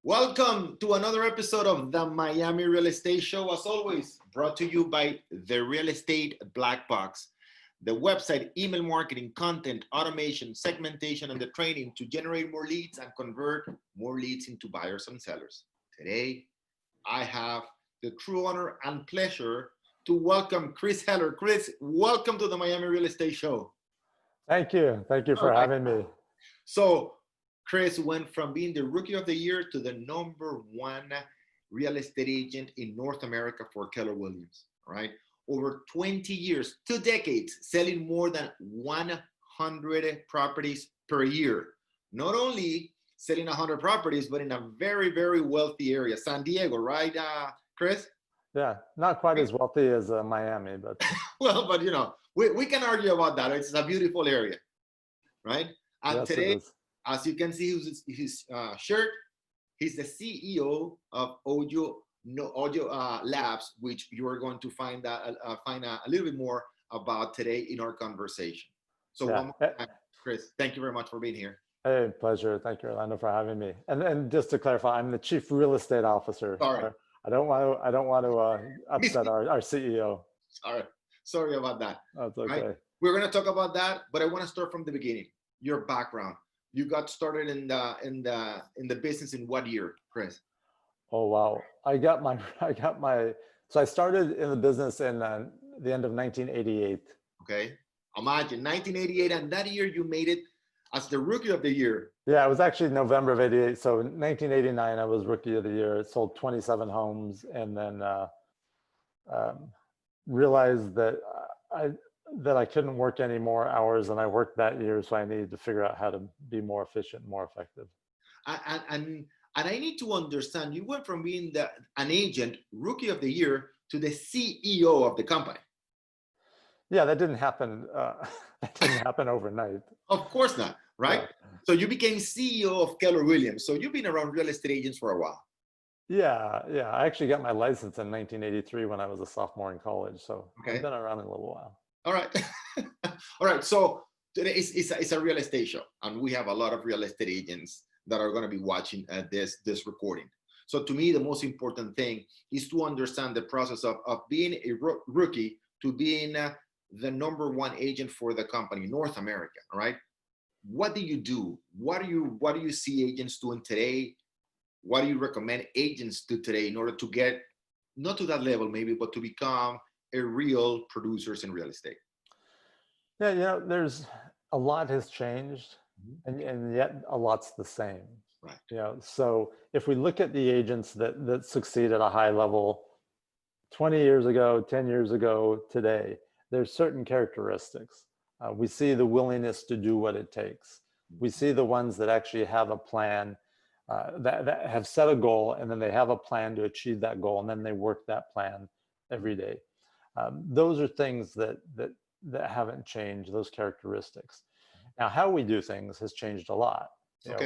Welcome to another episode of the Miami Real Estate Show. As always, brought to you by the Real Estate Black Box, the website, email marketing, content, automation, segmentation, and the training to generate more leads and convert more leads into buyers and sellers. Today, I have the true honor and pleasure to welcome Chris Heller. Chris, welcome to the Miami Real Estate Show. Thank you. Thank you for having me. So, Chris went from being the Rookie of the Year to the #1 real estate agent in North America for Keller Williams, right? Over 20 years, 2 decades, selling more than 100 properties per year. Not only selling 100 properties, but in a very, very wealthy area, San Diego, right, Chris? Yeah, not quite as wealthy as Miami, but. Well, but you know, we can argue about that. It's a beautiful area, right? And Yes, today, as you can see his shirt, he's the CEO of OJO Labs, which you are going to find a little bit more about today in our conversation. So one more time, Chris, thank you very much for being here. Hey, pleasure. Thank you, Orlando, for having me. And just to clarify, I'm the Chief Real Estate Officer. Sorry. I don't want to upset our CEO. Sorry about that. That's okay. Right? We're going to talk about that, but I want to start from the beginning. Your background. You got started in the business in what year, Chris? Oh wow! So I started in the business in the end of 1988. Okay, imagine 1988, and that year you made it as the Rookie of the Year. Yeah, it was actually November of '88. So in 1989, I was Rookie of the Year. It sold 27 homes, and then realized that I couldn't work any more hours than I worked that year, so I needed to figure out how to be more efficient, more effective. And I need to understand, you went from being an agent, Rookie of the Year, to the CEO of the company. Yeah, that didn't happen. That didn't happen overnight. Of course not, right? Yeah. So you became CEO of Keller Williams. So you've been around real estate agents for a while. Yeah. I actually got my license in 1983 when I was a sophomore in college. So I've been around a little while. All right. All right. So today it's a real estate show, and we have a lot of real estate agents that are going to be watching this recording. So to me, the most important thing is to understand the process of being a rookie to being the #1 agent for the company, North America. All right. What do you do? What do you see agents doing today? What do you recommend agents do today in order to get not to that level maybe, but to become a real producers in real estate? Yeah, there's a lot has changed, and yet a lot's the same. Right. So if we look at the agents that succeed at a high level 20 years ago, 10 years ago, today, there's certain characteristics. We see the willingness to do what it takes. We see the ones that actually have a plan, that have set a goal, and then they have a plan to achieve that goal, and then they work that plan every day. Those are things that haven't changed, those characteristics. Now, how we do things has changed a lot.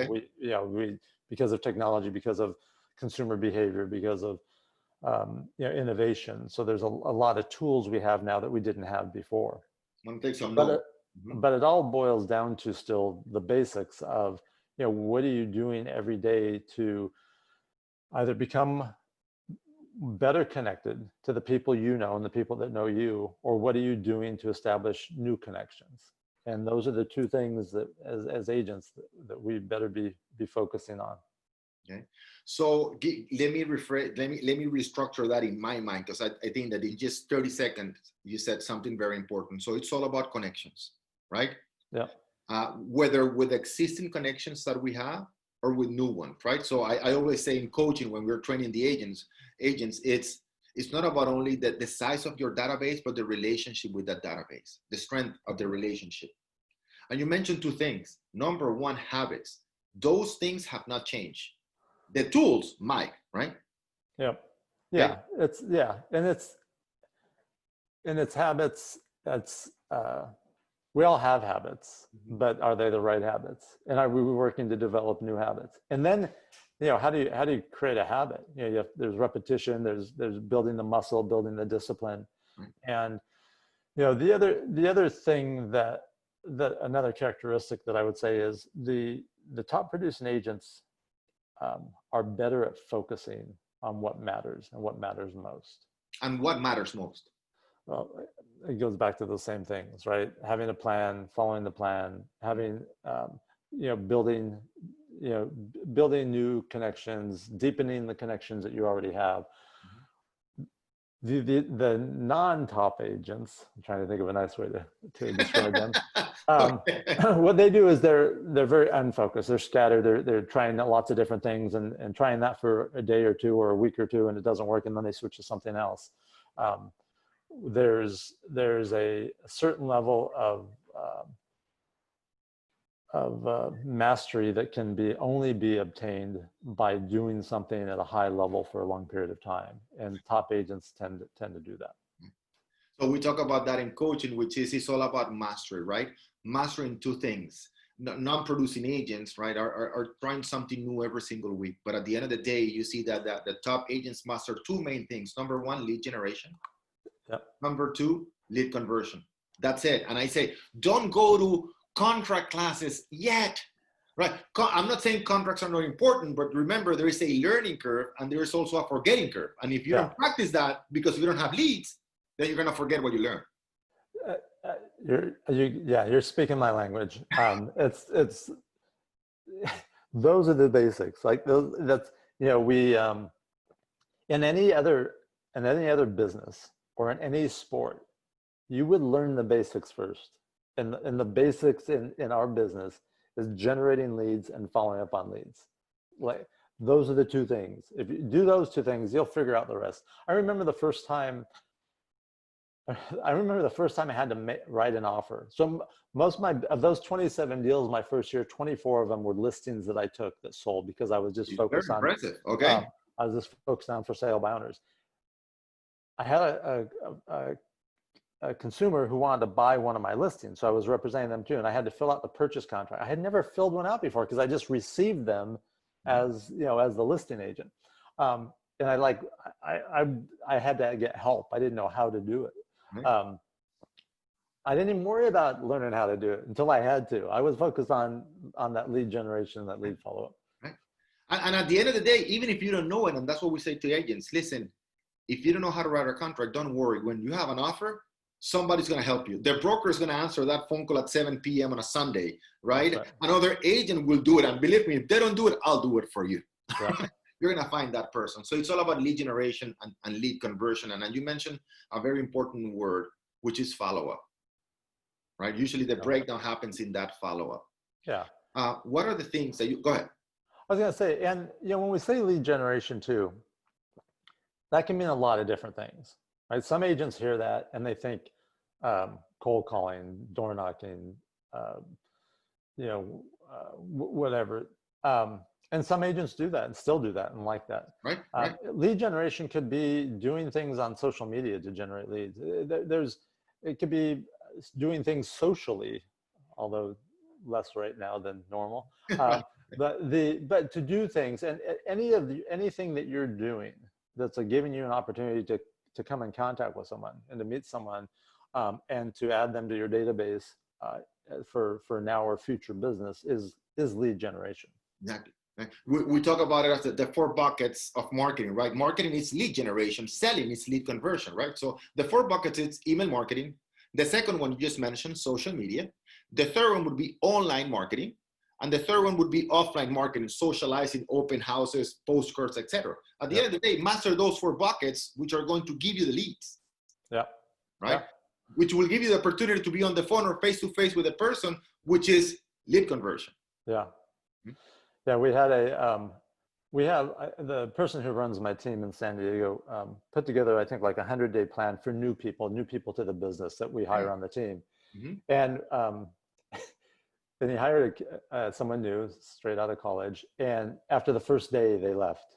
We because of technology, because of consumer behavior, because of innovation. So there's a lot of tools we have now that we didn't have before. But it all boils down to still the basics of what are you doing every day to either become better connected to the people you know and the people that know you, or what are you doing to establish new connections? And those are the two things that as agents that we better be focusing on. Okay, so let me restructure that in my mind, because I think that in just 30 seconds you said something very important. So it's all about connections, right? Yeah. Whether with existing connections that we have or with new ones, right? So I always say in coaching, when we're training the agents, it's not about only the size of your database, but the relationship with that database, the strength of the relationship. And you mentioned 2 things. #1, habits. Those things have not changed. The tools might, right? Yeah. And it's habits. That's we all have habits, but are they the right habits? And are we working to develop new habits? And then, how do you create a habit? There's repetition. There's building the muscle, building the discipline, and the other thing that another characteristic that I would say is the top producing agents are better at focusing on what matters and what matters most. And what matters most? Well, it goes back to those same things, right? Having a plan, following the plan, having, building new connections, deepening the connections that you already have. The non-top agents, I'm trying to think of a nice way to describe them. What they do is they're very unfocused. They're scattered. They're trying lots of different things and trying that for a day or two or a week or two, and it doesn't work, and then they switch to something else. There's a certain level of mastery that can only be obtained by doing something at a high level for a long period of time, and top agents tend to do that. So we talk about that in coaching, which is it's all about mastery, right? Mastering two things. Non-producing agents, right, are trying something new every single week. But at the end of the day, you see that the top agents master two main things. Number one, lead generation. Yep. Number two, lead conversion. That's it. And I say, don't go to contract classes yet, right? I'm not saying contracts are not important, but remember there is a learning curve and there is also a forgetting curve. And if you don't practice that because you don't have leads, then you're going to forget what you learned. You're speaking my language. It's those are the basics. Like those, that's, we in any other business or in any sport, you would learn the basics first. And the basics in our business is generating leads and following up on leads. Like those are the two things. If you do those two things, you'll figure out the rest. I remember the first time I had to write an offer. So most of those 27 deals my first year, 24 of them were listings that I took that sold because I was just focused on. Very impressive. Okay. I was just focused on for sale by owners. I had a consumer who wanted to buy one of my listings. So I was representing them too. And I had to fill out the purchase contract. I had never filled one out before because I just received them as the listing agent. And I had to get help. I didn't know how to do it. I didn't even worry about learning how to do it until I had to. I was focused on that lead generation, that lead follow-up. Right. And at the end of the day, even if you don't know it, and that's what we say to agents, listen, if you don't know how to write a contract, don't worry. When you have an offer, somebody's going to help you. The broker is going to answer that phone call at 7 p.m. on a Sunday, right? Another agent will do it. And believe me, if they don't do it, I'll do it for you. Yeah. You're going to find that person. So it's all about lead generation and lead conversion. And you mentioned a very important word, which is follow-up, right? Usually the breakdown happens in that follow-up. Yeah. What are the things that go ahead. I was going to say, and when we say lead generation too, that can mean a lot of different things, right? Some agents hear that and they think cold calling, door knocking, whatever. And some agents do that and still do that and like that. Right. Lead generation could be doing things on social media to generate leads. It could be doing things socially, although less right now than normal. But to do things, and anything that you're doing that's giving you an opportunity to come in contact with someone and to meet someone and to add them to your database for now or future business is lead generation. Exactly. We talk about it as the 4 buckets of marketing, right? Marketing is lead generation, selling is lead conversion, right? So the 4 buckets is email marketing. The second one you just mentioned, social media. The third one would be online marketing. And the third one would be offline marketing, socializing, open houses, postcards, etc. At the end of the day, master those 4 buckets, which are going to give you the leads. Yeah. Right? Yeah. Which will give you the opportunity to be on the phone or face-to-face with a person, which is lead conversion. Yeah. Yeah, we have the person who runs my team in San Diego put together, I think, like a 100-day plan for new people to the business that we hire on the team. Mm-hmm. And then he hired someone new straight out of college. And after the first day, they left.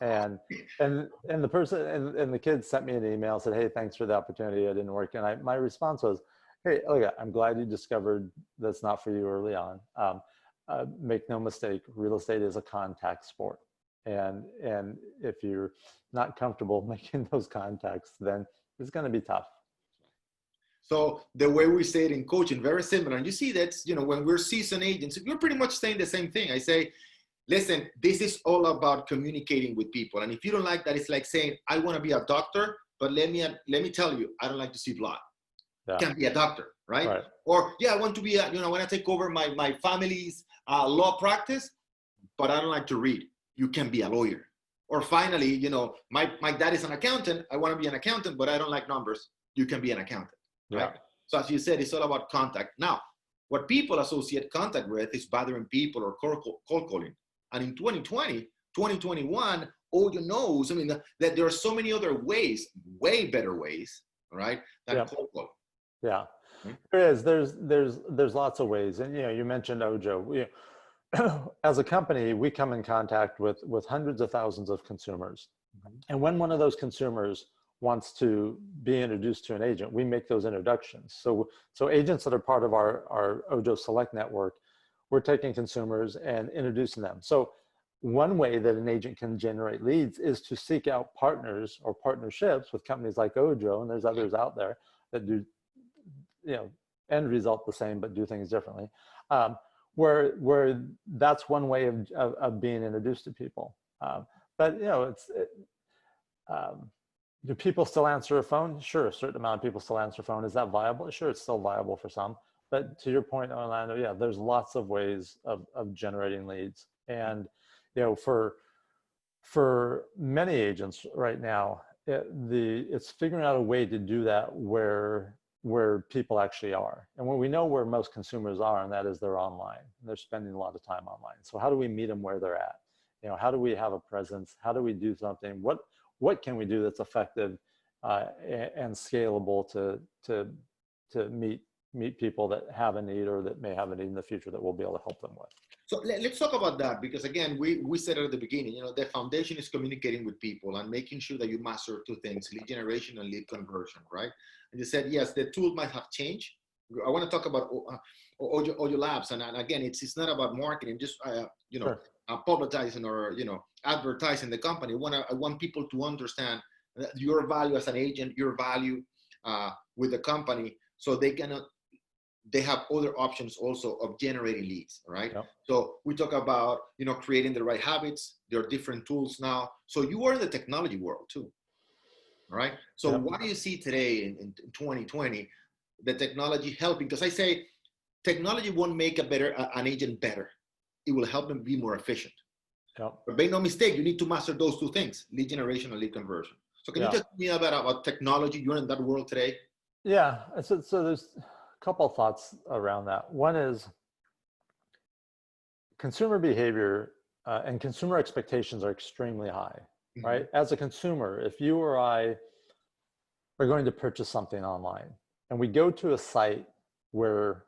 And the person and the kid sent me an email, said, "Hey, thanks for the opportunity. It didn't work." And my response was, "Hey, look, I'm glad you discovered that's not for you early on. Make no mistake, real estate is a contact sport. And if you're not comfortable making those contacts, then it's going to be tough." So the way we say it in coaching, very similar. And you see that, when we're seasoned agents, we're pretty much saying the same thing. I say, Listen, this is all about communicating with people. And if you don't like that, it's like saying, I want to be a doctor, but let me tell you, I don't like to see blood. Yeah. Can't be a doctor, right? Right. Or, yeah, I want to be, I want to take over my family's law practice, but I don't like to read. You can be a lawyer. Or finally, my dad is an accountant. I want to be an accountant, but I don't like numbers. You can be an accountant, right? Yeah. So as you said, it's all about contact. Now, what people associate contact with is bothering people or cold calling. And in 2020, 2021, OJO knows, that there are so many other ways, way better ways, right, than cold call. Yeah, Right? there is. There's lots of ways. And, you mentioned OJO. As a company, we come in contact with hundreds of thousands of consumers. Mm-hmm. And when one of those consumers wants to be introduced to an agent, we make those introductions. So agents that are part of our OJO Select network, we're taking consumers and introducing them. So one way that an agent can generate leads is to seek out partners or partnerships with companies like OJO, and there's others out there that do, end result the same, but do things differently. Where that's one way of being introduced to people. But do people still answer a phone? Sure, a certain amount of people still answer a phone. Is that viable? Sure, it's still viable for some. But to your point, Orlando, yeah, there's lots of ways of generating leads. And for many agents right now, it's figuring out a way to do that where people actually are. And when we know where most consumers are, and that is they're online, and they're spending a lot of time online. So how do we meet them where they're at? How do we have a presence? How do we do something? What can we do that's effective and scalable to meet people that have a need or that may have a need in the future that we'll be able to help them with? So let's talk about that, because again, we said at the beginning, the foundation is communicating with people and making sure that you master two things: lead generation and lead conversion, right? And you said, yes, the tool might have changed. I want to talk about OJO Labs, and again, it's not about marketing, just Sure. publicizing or advertising the company. I want people to understand your value as an agent, your value with the company, so they have other options also of generating leads, right? Yep. So we talk about, creating the right habits. There are different tools now. So you are in the technology world too, right? So yep. What do you see today in 2020, the technology helping? Because I say technology won't make an agent better. It will help them be more efficient. Yep. But make no mistake, you need to master those two things: lead generation and lead conversion. So can you tell me about technology? You're in that world today? Yeah, so there's couple of thoughts around that. One is consumer behavior and consumer expectations are extremely high, mm-hmm. right? As a consumer, if you or I are going to purchase something online and we go to a site where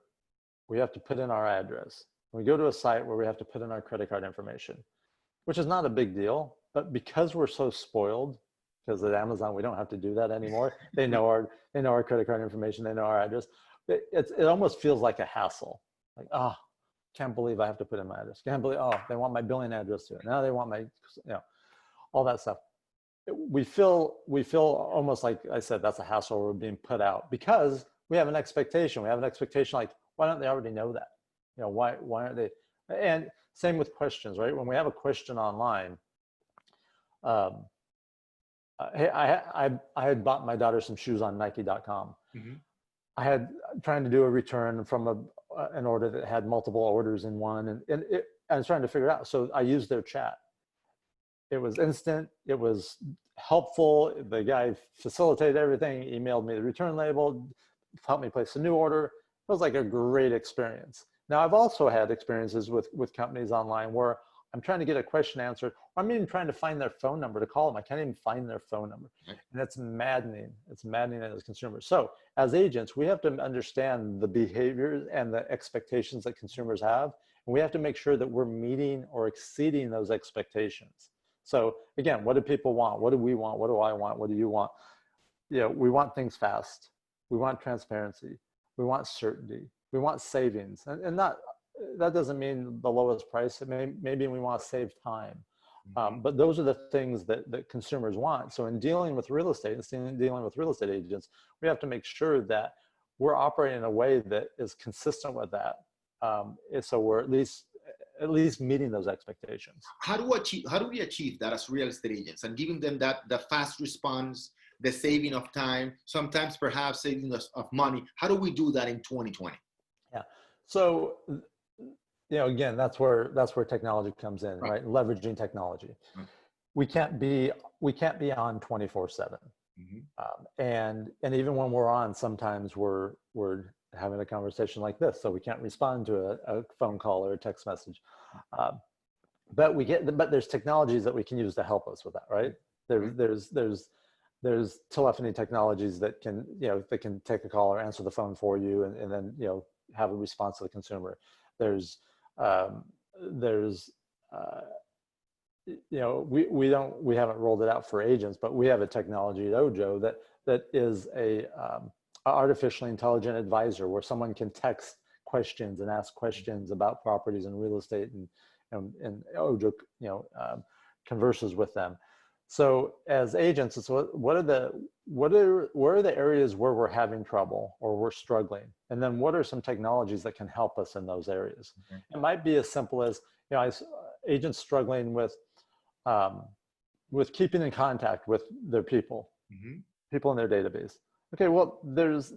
we have to put in our address, we go to a site where we have to put in our credit card information, which is not a big deal, but because we're so spoiled, because at Amazon we don't have to do that anymore. They know our credit card information, they know our address. It almost feels like a hassle. Like, can't believe I have to put in my address. Can't believe, they want my billing address too. Now they want my, all that stuff. We feel almost like I said, that's a hassle. We're being put out because we have an expectation. We have an expectation like, why don't they already know that? Why aren't they? And same with questions, right? When we have a question online, hey, I had bought my daughter some shoes on Nike.com. Mm-hmm. I had trying to do a return from an order that had multiple orders in one, and I was trying to figure it out. So I used their chat. It was instant. It was helpful. The guy facilitated everything. Emailed me the return label, helped me place a new order. It was like a great experience. Now I've also had experiences with companies online where I'm trying to get a question answered. I'm even trying to find their phone number to call them. I can't even find their phone number. And that's maddening. It's maddening as consumers. So as agents, we have to understand the behaviors and the expectations that consumers have. And we have to make sure that we're meeting or exceeding those expectations. So again, what do people want? What do we want? What do I want? What do you want? We want things fast. We want transparency. We want certainty. We want savings. And that doesn't mean the lowest price. Maybe we want to save time. But those are the things that consumers want. So in dealing with real estate and dealing with real estate agents, we have to make sure that we're operating in a way that is consistent with that. So we're at least at least meeting those expectations. How do we achieve that as real estate agents and giving them that the fast response, the saving of time, sometimes perhaps saving us of money? How do we do that in 2020? Yeah. So, again, that's where technology comes in, right? Leveraging technology. Right. We can't be on 24/7. And even when we're on, sometimes we're having a conversation like this, so we can't respond to a phone call or a text message. But there's technologies that we can use to help us with that, right? There's telephony technologies that can take a call or answer the phone for you, and then have a response to the consumer. We haven't rolled it out for agents, but we have a technology at OJO that is a artificially intelligent advisor, where someone can text questions and ask questions about properties and real estate, and OJO converses with them. So as agents, it's where are the areas where we're having trouble or we're struggling, and then what are some technologies that can help us in those areas? It might be as simple as agents struggling with keeping in contact with their people in their database. Okay, well, there's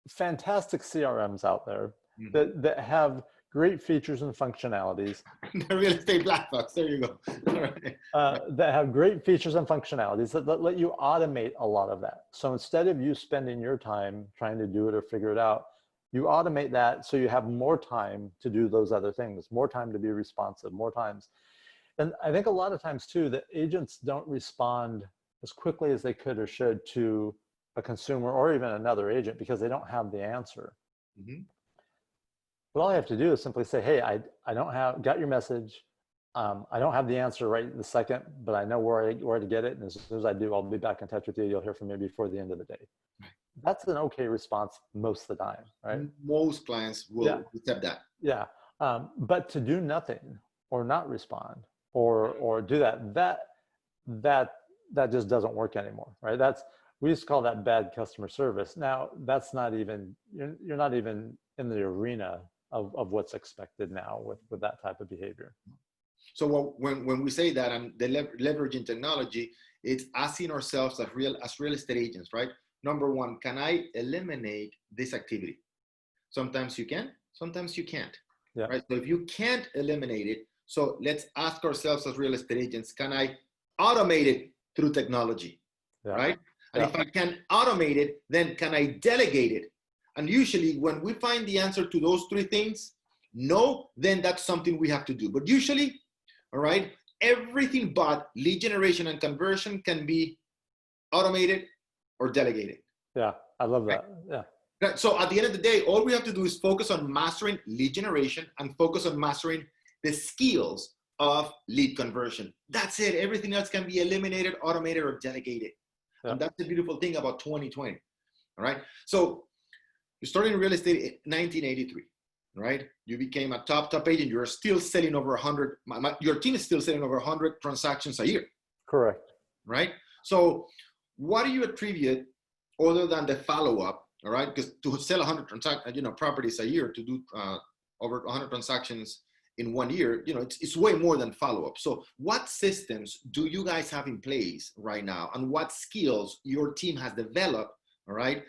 fantastic CRMs out there that have great features and functionalities. The real estate black box, there you go. That have great features and functionalities that let you automate a lot of that. So instead of you spending your time trying to do it or figure it out, you automate that so you have more time to do those other things, more time to be responsive, more times. And I think a lot of times too, that agents don't respond as quickly as they could or should to a consumer or even another agent because they don't have the answer. But all I have to do is simply say, hey, I got your message. I don't have the answer right this second, but I know where to get it. And as soon as I do, I'll be back in touch with you. You'll hear from me before the end of the day. That's an okay response most of the time, right? Most clients will accept that. Yeah. But to do nothing or not respond or do that just doesn't work anymore, right? We used to call that bad customer service. Now that's not even, you're not even in the arena of what's expected now with that type of behavior. So when we say that and the leveraging technology, it's asking ourselves as real estate agents, right? Number one, can I eliminate this activity? Sometimes you can, sometimes you can't, right? So if you can't eliminate it, so let's ask ourselves as real estate agents, can I automate it through technology, right? And if I can automate it, then can I delegate it? And usually when we find the answer to those three things, no, then that's something we have to do. But usually, all right, everything but lead generation and conversion can be automated or delegated. Yeah, I love that. Yeah. So at the end of the day, all we have to do is focus on mastering lead generation and focus on mastering the skills of lead conversion. That's it. Everything else can be eliminated, automated, or delegated. Yeah. And that's the beautiful thing about 2020. All right. So you started in real estate in 1983, right? You became a top agent. You're still selling over 100. Your team is still selling over 100 transactions a year. Correct. Right. So what do you attribute other than the follow-up? All right. Because to sell 100 properties a year, to do over 100 transactions in 1 year, it's way more than follow-up. So what systems do you guys have in place right now, and what skills your team has developed, all right,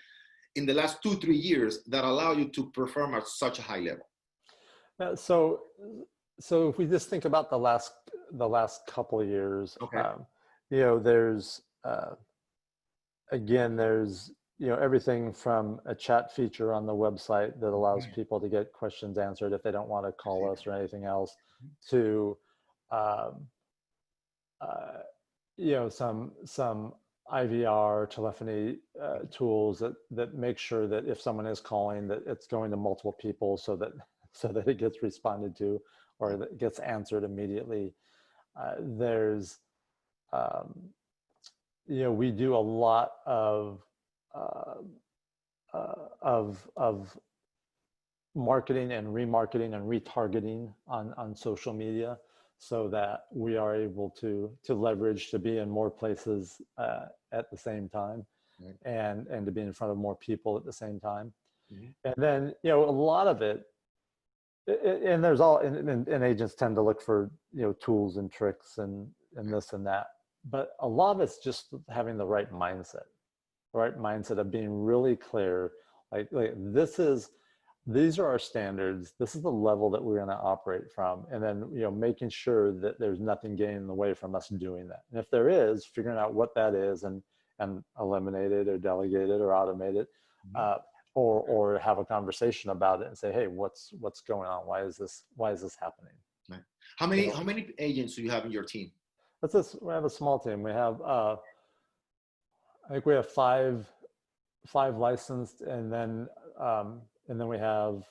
in the last 2-3 years that allow you to perform at such a high level? So if we just think about the last couple of years, there's everything from a chat feature on the website that allows people to get questions answered if they don't want to call us or anything else, to some IVR telephony tools that make sure that if someone is calling, that it's going to multiple people so that it gets responded to or that it gets answered immediately. We do a lot of marketing and remarketing and retargeting on social media, so that we are able to leverage to be in more places at the same time, and to be in front of more people at the same time. And then a lot of it And there's all, and agents tend to look for, tools and tricks and this and that. But a lot of it's just having the right mindset of being really clear. Like these are our standards. This is the level that we're going to operate from. And then, making sure that there's nothing getting in the way from us doing that. And if there is, figuring out what that is and eliminate it or delegate it or automate it, or have a conversation about it and say, hey, what's going on? Why is this happening? Right. How many agents do you have in your team? We have a small team. We have, I think we have five licensed, and then we have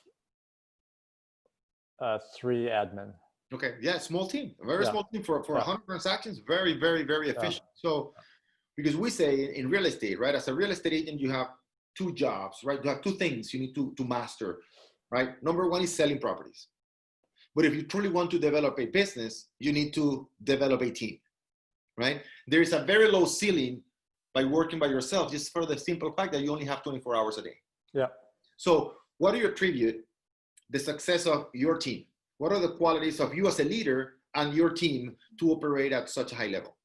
3 admin. Okay. Yeah. Small team, a very small team for 100 transactions. Very, very, very efficient. So, because we say in real estate, right? As a real estate agent, you have 2 jobs, right? You have 2 things you need to master, right? Number 1 is selling properties. But if you truly want to develop a business, you need to develop a team, right? There is a very low ceiling by working by yourself, just for the simple fact that you only have 24 hours a day. Yeah. So what do you attribute the success of your team? What are the qualities of you as a leader and your team to operate at such a high level?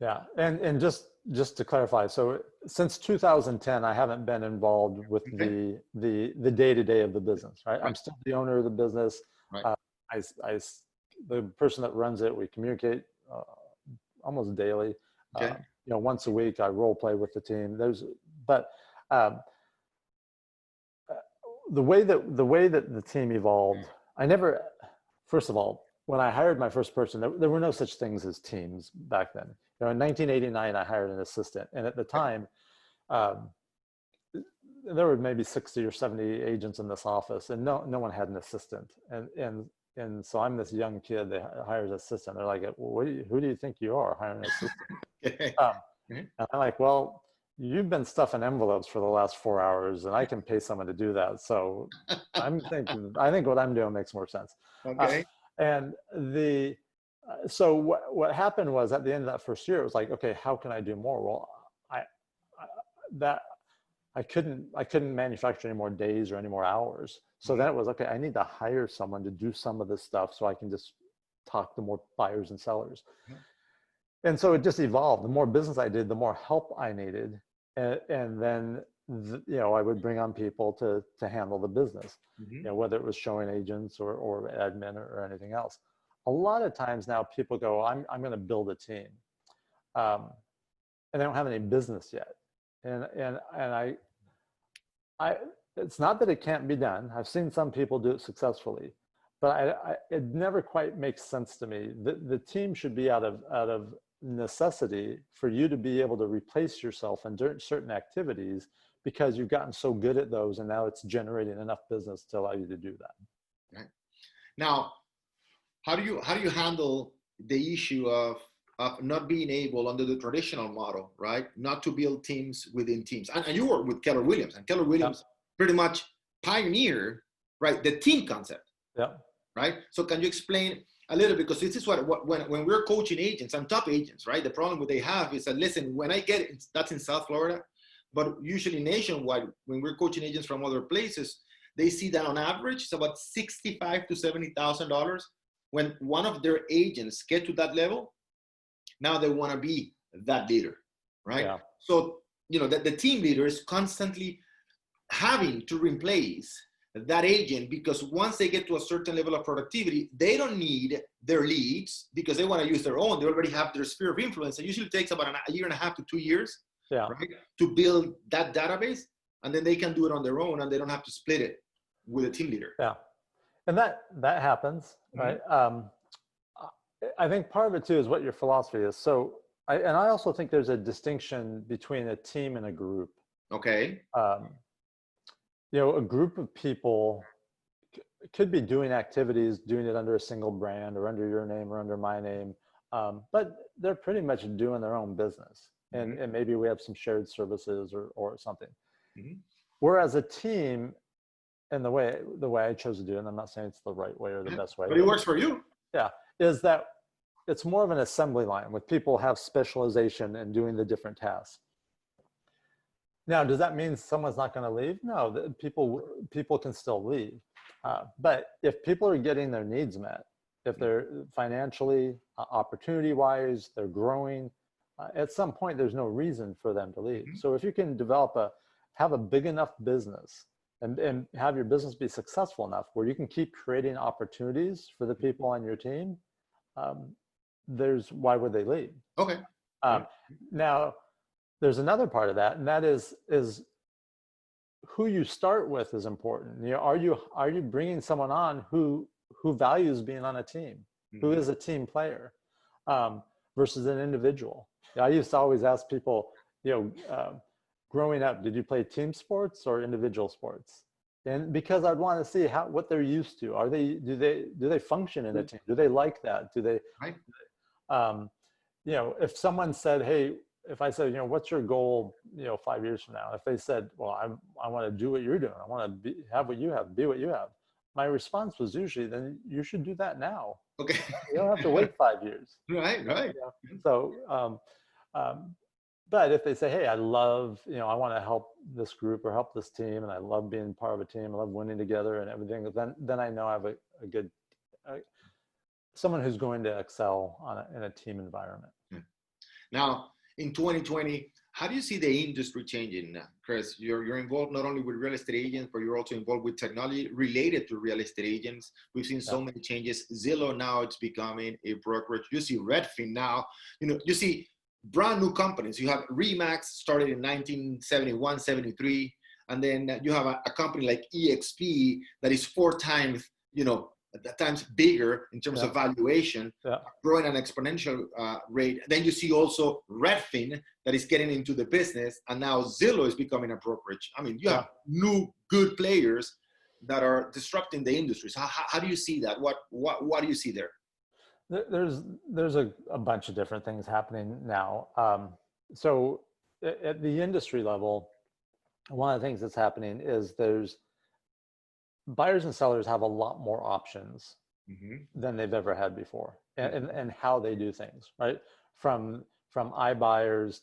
Yeah. And just to clarify, so since 2010, I haven't been involved with the day-to-day of the business, right? I'm still the owner of the business. Right. The person that runs it, we communicate almost daily. Okay. Once a week I role play with the team. The way that the team evolved, first of all, when I hired my first person, there were no such things as teams back then. In 1989, I hired an assistant, and at the time, there were maybe 60 or 70 agents in this office, and no one had an assistant. And so I'm this young kid that hires an assistant. They're like, who do you think you are hiring an assistant? And I'm like, well, you've been stuffing envelopes for the last 4 hours, and I can pay someone to do that. So I think what I'm doing makes more sense. Okay. So what happened was, at the end of that first year, it was like, okay, how can I do more? Well, I couldn't manufacture any more days or any more hours. So then it was, okay, I need to hire someone to do some of this stuff so I can just talk to more buyers and sellers. And so it just evolved. The more business I did, the more help I needed. And then, I would bring on people to handle the business, whether it was showing agents or admin or anything else. A lot of times now people go, I'm going to build a team. And they don't have any business yet. And I it's not that it can't be done. I've seen some people do it successfully, but it never quite makes sense to me. The team should be out of necessity for you to be able to replace yourself in certain activities, because you've gotten so good at those, and now it's generating enough business to allow you to do that. Right. Now, how do you handle the issue of not being able, under the traditional model, right, not to build teams within teams? And you work with Keller Williams, and Keller Williams pretty much pioneered, right, the team concept. Yeah. Right. So can you explain a little, because this is when we're coaching agents and top agents, right? The problem what they have is that, listen, when I get it, that's in South Florida, but usually nationwide, when we're coaching agents from other places, they see that on average it's about $65,000 to $70,000. When one of their agents get to that level, now they want to be that leader, right? Yeah. So the team leader is constantly having to replace that agent, because once they get to a certain level of productivity, they don't need their leads because they want to use their own. They already have their sphere of influence. It usually takes about a year and a half to 2 years, right, to build that database, and then they can do it on their own, and they don't have to split it with a team leader. Yeah, and that happens, right? I think part of it too is what your philosophy is. So, I also think there's a distinction between a team and a group. Okay. A group of people could be doing activities, doing it under a single brand or under your name or under my name, but they're pretty much doing their own business. And maybe we have some shared services or something. Whereas a team, and the way I chose to do it, and I'm not saying it's the right way or the best way, but it works for you. Yeah, is that it's more of an assembly line with people have specialization in doing the different tasks. Now, does that mean someone's not going to leave? No, people can still leave. But if people are getting their needs met, if they're financially, opportunity-wise, they're growing, at some point, there's no reason for them to leave. So if you can have a big enough business and have your business be successful enough where you can keep creating opportunities for the people on your team, why would they leave? Okay. Now, there's another part of that, and that is who you start with is important. You know, are you bringing someone on who values being on a team, who is a team player, versus an individual? I used to always ask people, growing up, did you play team sports or individual sports? And because I'd want to see what they're used to. Do they function in a team? Do they like that? Do they? Right. If someone said, hey, if I said, what's your goal, 5 years from now? If they said, well, I want to do what you're doing. I want to have what you have, be what you have. My response was usually, then you should do that now. Okay. You don't have to wait 5 years. Right. So, but if they say, hey, I love, I want to help this group or help this team, and I love being part of a team, I love winning together and everything, then I know I have a good, someone who's going to excel in a team environment. Now, in 2020, how do you see the industry changing, Chris? You're involved not only with real estate agents, but you're also involved with technology related to real estate agents. We've seen so many changes. Zillow now, it's becoming a brokerage. You see Redfin now. You see brand new companies. You have Remax, started in 1971, 73. And then you have a company like EXP that is 4 times, times bigger in terms of valuation, growing an exponential rate. Then you see also Redfin that is getting into the business, and now Zillow is becoming a brokerage. I mean, you have new good players that are disrupting the industry. So how do you see that? What do you see there? There's a bunch of different things happening now. So at the industry level, one of the things that's happening is buyers and sellers have a lot more options than they've ever had before, and how they do things, right? From iBuyers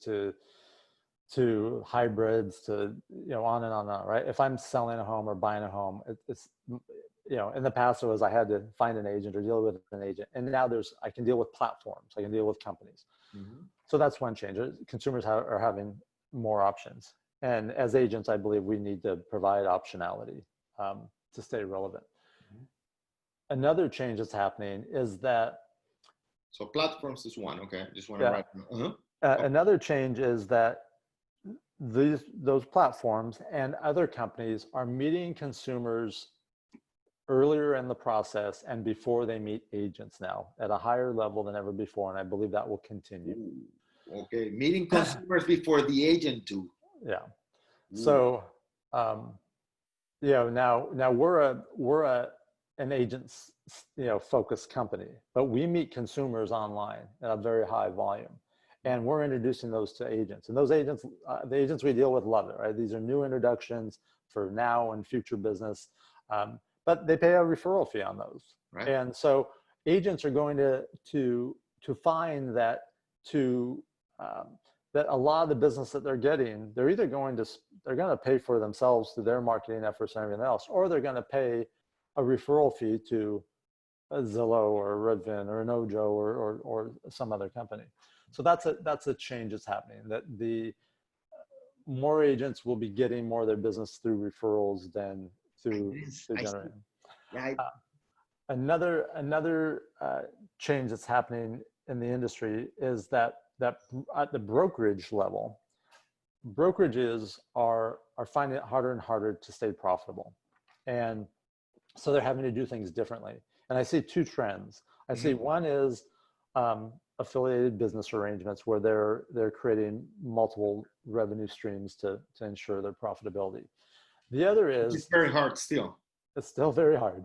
to hybrids to on and on, right? If I'm selling a home or buying a home, it's in the past it was I had to find an agent or deal with an agent, and now I can deal with platforms, I can deal with companies. So that's one change. Consumers are having more options, and as agents, I believe we need to provide optionality to stay relevant. Another change that's happening is that. So platforms is one. Okay, just want to write. Another change is that those platforms and other companies are meeting consumers earlier in the process and before they meet agents now at a higher level than ever before, and I believe that will continue. Okay, meeting consumers before the agent do. Yeah. So. Now we're an agents focused company, but we meet consumers online at a very high volume, and we're introducing those to agents. And those agents, the agents we deal with, love it. Right? These are new introductions for now and future business, but they pay a referral fee on those. Right. And so agents are going to find that that a lot of the business that they're getting, they're either going to pay for themselves through their marketing efforts and everything else, or they're going to pay a referral fee to a Zillow or a Redfin or an OJO or some other company. So that's a change that's happening, that the more agents will be getting more of their business through referrals than through generating. Another change that's happening in the industry is that at the brokerage level, brokerages are finding it harder and harder to stay profitable. And so they're having to do things differently. And I see 2 trends. I see one is affiliated business arrangements where they're creating multiple revenue streams to ensure their profitability. The other is— It's very hard still. It's still very hard.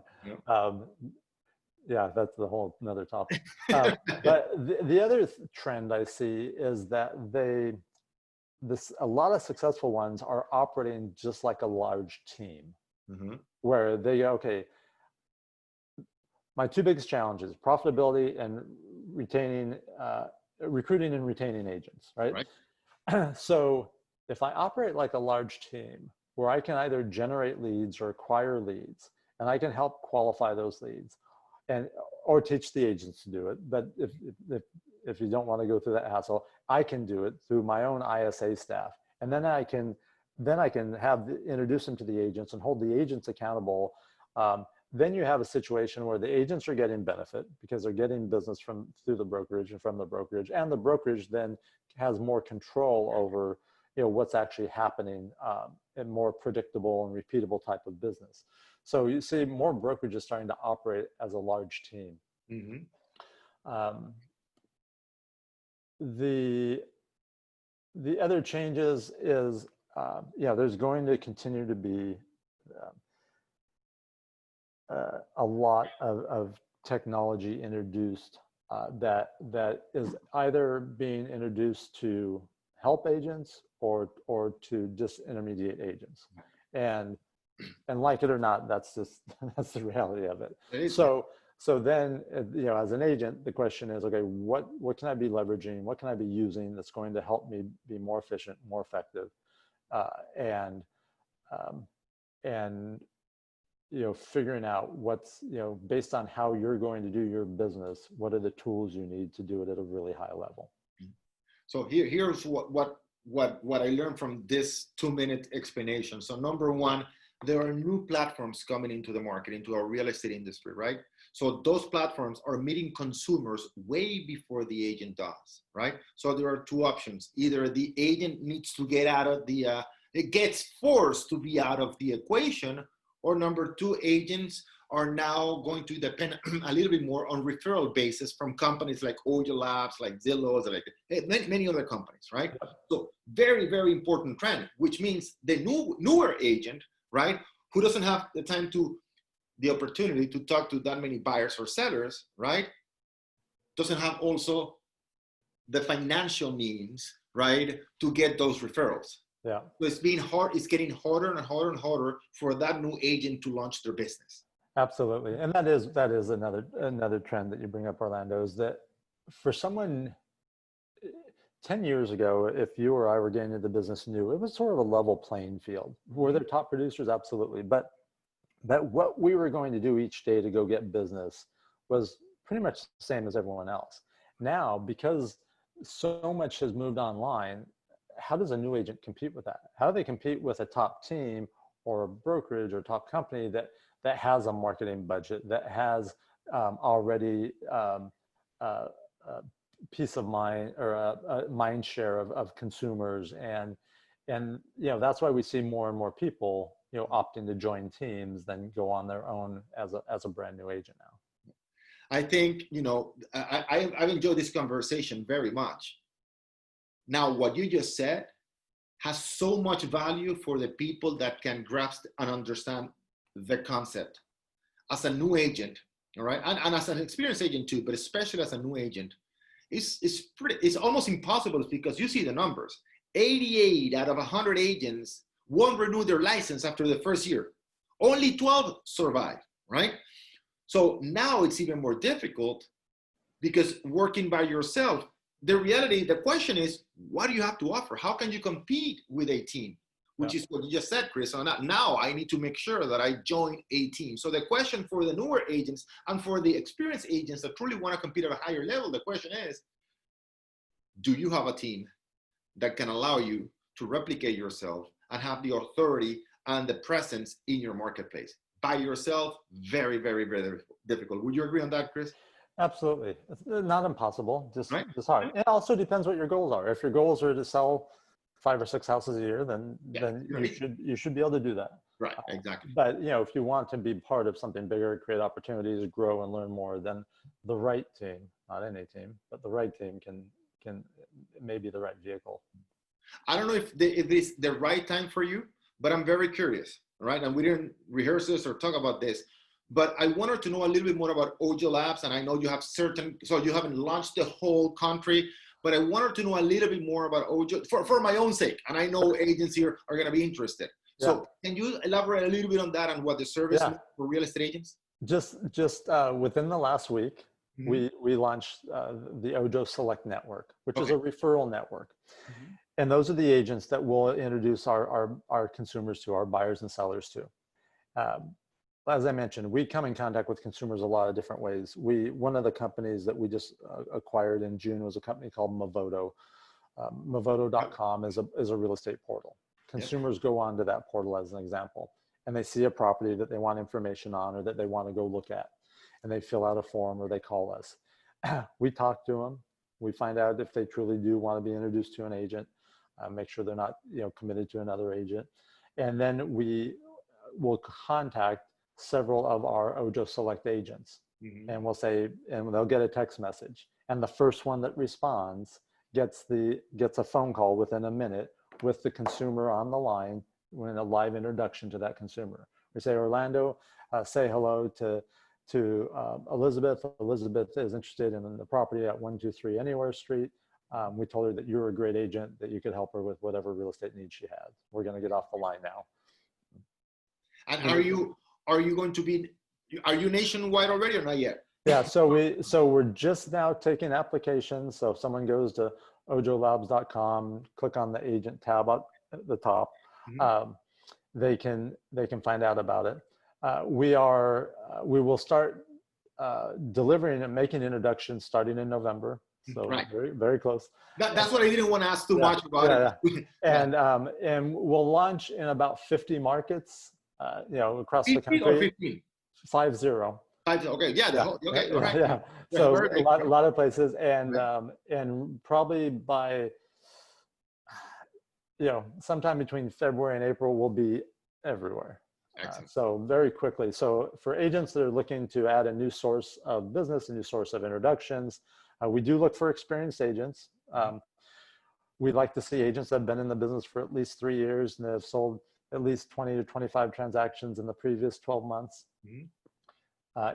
Yeah. That's the whole another topic. But the other trend I see is that a lot of successful ones are operating just like a large team, where they go, okay, my 2 biggest challenges: profitability and recruiting and retaining agents, right? So if I operate like a large team where I can either generate leads or acquire leads, and I can help qualify those leads, and or teach the agents to do it. But if you don't want to go through that hassle, I can do it through my own ISA staff, and then I can introduce them to the agents and hold the agents accountable. Then you have a situation where the agents are getting benefit because they're getting business through the brokerage and from the brokerage, and the brokerage then has more control over, you know, what's actually happening, and more predictable and repeatable type of business. So you see more brokerages starting to operate as a large team. Mm-hmm. The other changes is, there's going to continue to be a lot of technology introduced that is either being introduced to help agents or to disintermediate agents, and like it or not, that's that's the reality of it. So then, as an agent, the question is, okay, what can I be leveraging? What can I be using that's going to help me be more efficient, more effective, and figuring out what's, based on how you're going to do your business, what are the tools you need to do it at a really high level. So here's what I learned from this 2-minute explanation. So number one, there are new platforms coming into the market, into our real estate industry, right? So those platforms are meeting consumers way before the agent does, right? So there are two options. Either the agent needs to get out of it gets forced to be out of the equation, or number two, agents are now going to depend a little bit more on referral basis from companies like OJO Labs, like Zillow, like many other companies, right? So very, very important trend, which means the newer agent, right, who doesn't have the opportunity to talk to that many buyers or sellers, right, doesn't have also the financial means, right, to get those referrals. Yeah. So it's getting harder and harder and harder for that new agent to launch their business. Absolutely. And that is another trend that you bring up, Orlando, is that for someone 10 years ago, if you or I were getting into the business new, it was sort of a level playing field. Were there top producers? Absolutely. But what we were going to do each day to go get business was pretty much the same as everyone else. Now, because so much has moved online, how does a new agent compete with that? How do they compete with a top team or a brokerage or top company that has a marketing budget, that has already peace of mind or a mind share of consumers, and that's why we see more and more people opting to join teams than go on their own as a brand new agent now. I think I've enjoyed this conversation very much. Now, what you just said has so much value for the people that can grasp and understand the concept. As a new agent, all right, and as an experienced agent too, but especially as a new agent, it's almost impossible because you see the numbers. 88 out of 100 agents won't renew their license after the first year. Only 12 survive, right? So now it's even more difficult because working by yourself, the question is, what do you have to offer? How can you compete with a team? Which is what you just said, Chris. So now I need to make sure that I join a team. So the question for the newer agents and for the experienced agents that truly want to compete at a higher level, the question is, do you have a team that can allow you to replicate yourself and have the authority and the presence in your marketplace? By yourself, very, very, very difficult. Would you agree on that, Chris? Absolutely. It's not impossible, just hard. Right. It also depends what your goals are. If your goals are to sell 5 or 6 houses a year, then you should be able to do that. Right, exactly. But if you want to be part of something bigger, create opportunities, grow and learn more, then the right team, not any team, but the right team can maybe the right vehicle. I don't know if it's the right time for you, but I'm very curious, right? And we didn't rehearse this or talk about this, but I wanted to know a little bit more about OJO Labs. And I know you have so you haven't launched the whole country, but I wanted to know a little bit more about OJO for my own sake. And I know agents here are going to be interested. Yeah. So can you elaborate a little bit on that and what the service is for real estate agents? Just within the last week, we launched the OJO Select Network, which is a referral network. Mm-hmm. And those are the agents that we'll introduce our consumers to, our buyers and sellers to. as I mentioned, we come in contact with consumers a lot of different ways. One of the companies that we just acquired in June was a company called Movoto. Movoto.com is a real estate portal. Consumers go onto that portal as an example, and they see a property that they want information on or that they want to go look at, and they fill out a form or they call us. We talk to them. We find out if they truly do want to be introduced to an agent, make sure they're not committed to another agent, and then we will contact several of our OJO Select agents, and we'll say, and they'll get a text message, and the first one that responds gets a phone call within a minute with the consumer on the line, when a live introduction to that consumer. We say, Orlando, say hello to Elizabeth. Elizabeth is interested in the property at 123 Anywhere Street. We told her that you're a great agent, that you could help her with whatever real estate needs she has. We're going to get off the line now. And are you going to be, are you nationwide already or not yet? Yeah, so we're just now taking applications. So if someone goes to ojolabs.com, click on the agent tab up at the top, they can find out about it. We will start delivering and making introductions starting in November. So very, very close. That's what I didn't want to ask too much about it. And we'll launch in about 50 markets, across the country. 50? 50. Okay, okay, all right. Yeah. So a lot of places, and probably by sometime between February and April, we'll be everywhere. So very quickly. So for agents that are looking to add a new source of business, a new source of introductions, we do look for experienced agents. We'd like to see agents that have been in the business for at least 3 years and have sold at least 20 to 25 transactions in the previous 12 months.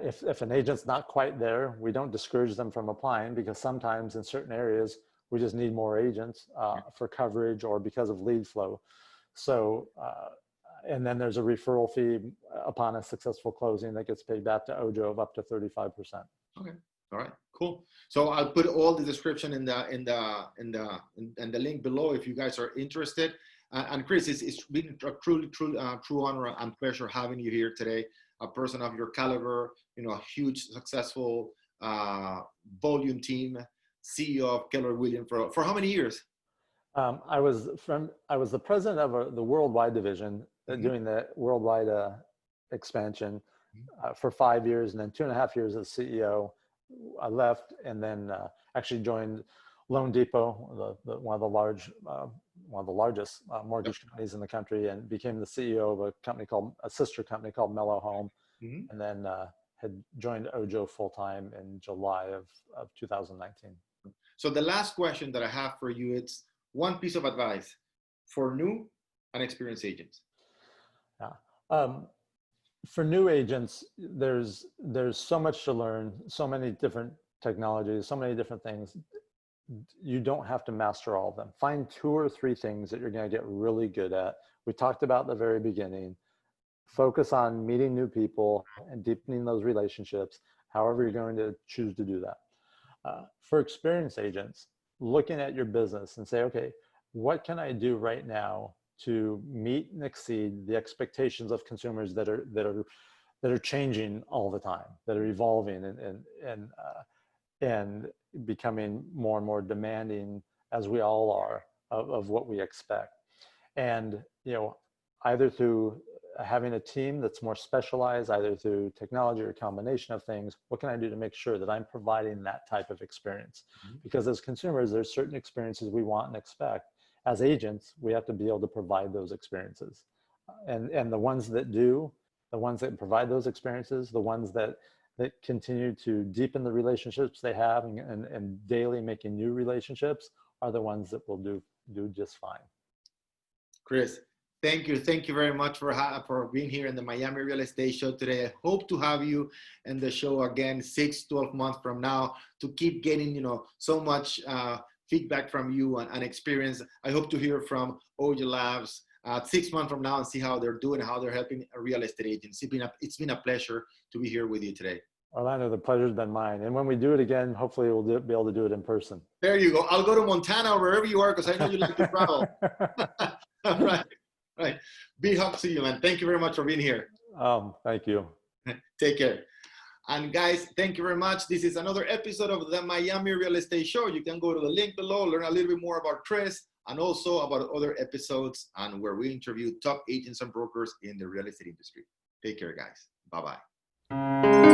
If an agent's not quite there, we don't discourage them from applying, because sometimes in certain areas, we just need more agents for coverage or because of lead flow. So, and then there's a referral fee upon a successful closing that gets paid back to OJO of up to 35%. Okay. All right, cool. So I'll put all the description in the link below if you guys are interested. And Chris, it's been a true honor and pleasure having you here today. A person of your caliber, a huge, successful volume team, CEO of Keller Williams for how many years? I was the president of the worldwide division, doing the worldwide expansion for 5 years, and then 2.5 years as CEO. I left and then actually joined Loan Depot, one of the largest mortgage companies in the country, and became the CEO of a sister company called Mellow Home, and then had joined OJO full time in July of 2019. So the last question that I have for you, it's one piece of advice for new and experienced agents. For new agents, there's so much to learn, so many different technologies, so many different things. You don't have to master all of them. Find 2 or 3 things that you're going to get really good at. We talked about at the very beginning. Focus on meeting new people and deepening those relationships, however you're going to choose to do that. For experienced agents, looking at your business and say, okay, what can I do right now to meet and exceed the expectations of consumers that are changing all the time, that are evolving and becoming more and more demanding, as we all are, of what we expect. And either through having a team that's more specialized, either through technology or a combination of things, what can I do to make sure that I'm providing that type of experience? Because as consumers, there's certain experiences we want and expect. As agents, we have to be able to provide those experiences. And the ones that do, the ones that provide those experiences, the ones that continue to deepen the relationships they have and daily making new relationships are the ones that will do just fine. Chris, thank you very much for being here in the Miami Real Estate Show today. I hope to have you in the show again 6-12 months from now to keep getting so much feedback from you and experience. I hope to hear from OJO Labs 6 months from now and see how they're doing and how they're helping real estate agents. It's been a pleasure to be here with you today. Orlando, the pleasure's been mine. And when we do it again, hopefully we'll be able to do it in person. There you go. I'll go to Montana or wherever you are, because I know you like to travel. All right. Big hug to you, man. Thank you very much for being here. Thank you. Take care. And guys, thank you very much. This is another episode of the Miami Real Estate Show. You can go to the link below, learn a little bit more about Chris and also about other episodes and where we interview top agents and brokers in the real estate industry. Take care, guys. Bye-bye.